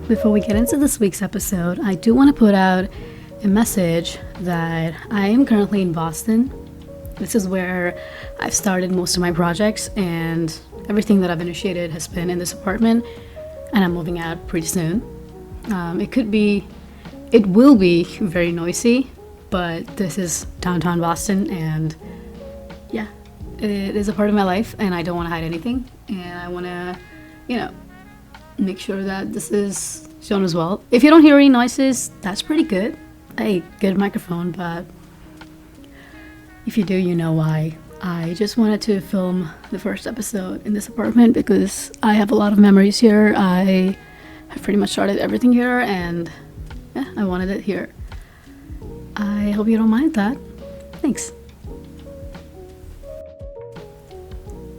Before we get into this week's episode, I do want to put out a message that I am currently in Boston. This is where I've started most of my projects, and everything that I've initiated has been in this apartment, and I'm moving out pretty soon. It will be very noisy, but this is downtown Boston, and yeah, it is a part of my life, and I don't want to hide anything, and I want to, make sure that this is shown as well. If you don't hear any noises, that's pretty good. Good microphone, but if you do, you know why. I just wanted to film the first episode in this apartment because I have a lot of memories here. I have pretty much started everything here, and yeah, I wanted it here. I hope you don't mind that. Thanks.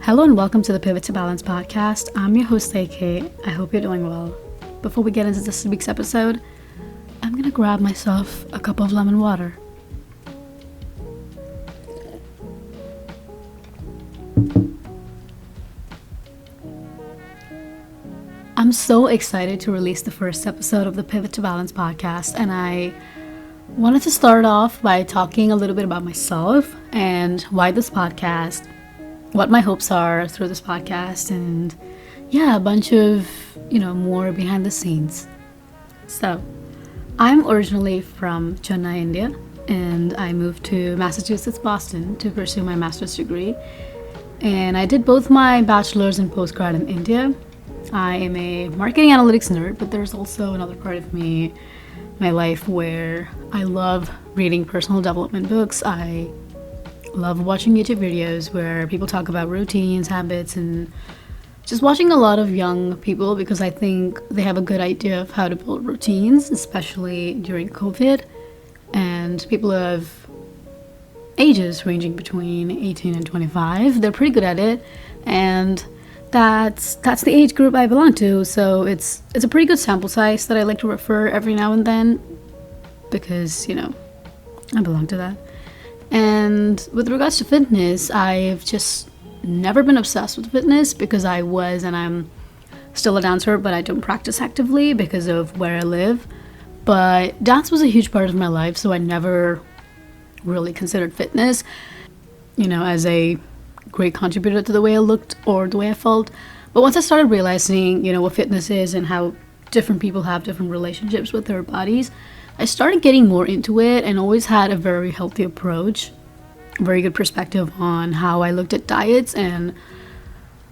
Hello and welcome to the Pivot to Balance podcast. I'm your host, AK. I hope you're doing well. Before we get into this week's episode, I'm gonna grab myself a cup of lemon water. I'm so excited to release the first episode of the Pivot to Balance podcast, and I wanted to start off by talking a little bit about myself and why this podcast, what my hopes are through this podcast, and a bunch of, more behind the scenes. So, I'm originally from Chennai, India, and I moved to Massachusetts, Boston to pursue my master's degree. And I did both my bachelor's and postgrad in India. I am a marketing analytics nerd, but there's also another part of my life where I love reading personal development books. I love watching YouTube videos where people talk about routines, habits, and just watching a lot of young people because I think they have a good idea of how to build routines, especially during COVID. And people of ages ranging between 18 and 25, they're pretty good at it. And that's the age group I belong to. So it's a pretty good sample size that I like to refer every now and then because, I belong to that. And with regards to fitness, I've just never been obsessed with fitness because I was, and I'm still a dancer, but I don't practice actively because of where I live. But dance was a huge part of my life, so I never really considered fitness, as a great contributor to the way I looked or the way I felt. But once I started realizing, what fitness is and how different people have different relationships with their bodies, I started getting more into it and always had a very healthy approach, very good perspective on how I looked at diets. And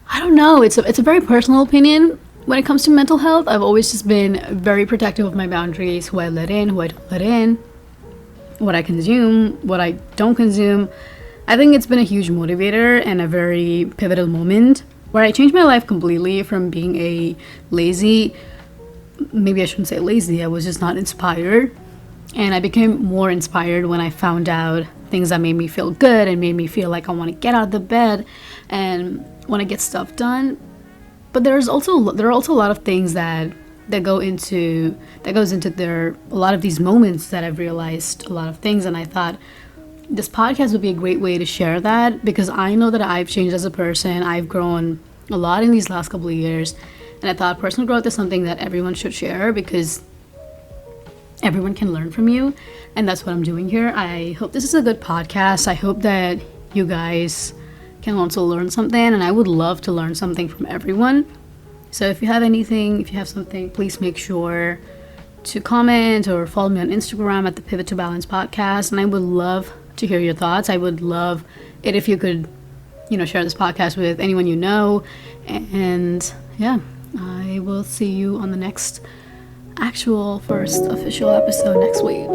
I don't know, it's a very personal opinion when it comes to mental health. I've always just been very protective of my boundaries, who I let in, who I don't let in, what I consume, what I don't consume. I think it's been a huge motivator and a very pivotal moment where I changed my life completely from being a lazy, maybe I shouldn't say lazy, I was just not inspired. And I became more inspired when I found out things that made me feel good and made me feel like I want to get out of the bed and want to get stuff done. But there are also a lot of things that goes into a lot of these moments that I've realized a lot of things, and I thought this podcast would be a great way to share that because I know that I've changed as a person. I've grown a lot in these last couple of years, and I thought personal growth is something that everyone should share because everyone can learn from you, and that's what I'm doing here. I hope this is a good podcast. I hope that you guys can also learn something, and I would love to learn something from everyone. So if you have something, please make sure to comment or follow me on Instagram at the Pivot to Balance podcast, and I would love to hear your thoughts. I would love it if you could, share this podcast with anyone you know. And I will see you on the next actual first official episode next week.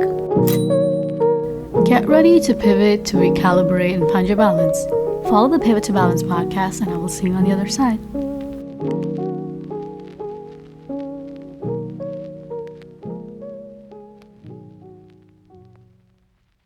Get ready to pivot, to recalibrate, and find your balance. Follow the Pivot to Balance podcast, and I will see you on the other side.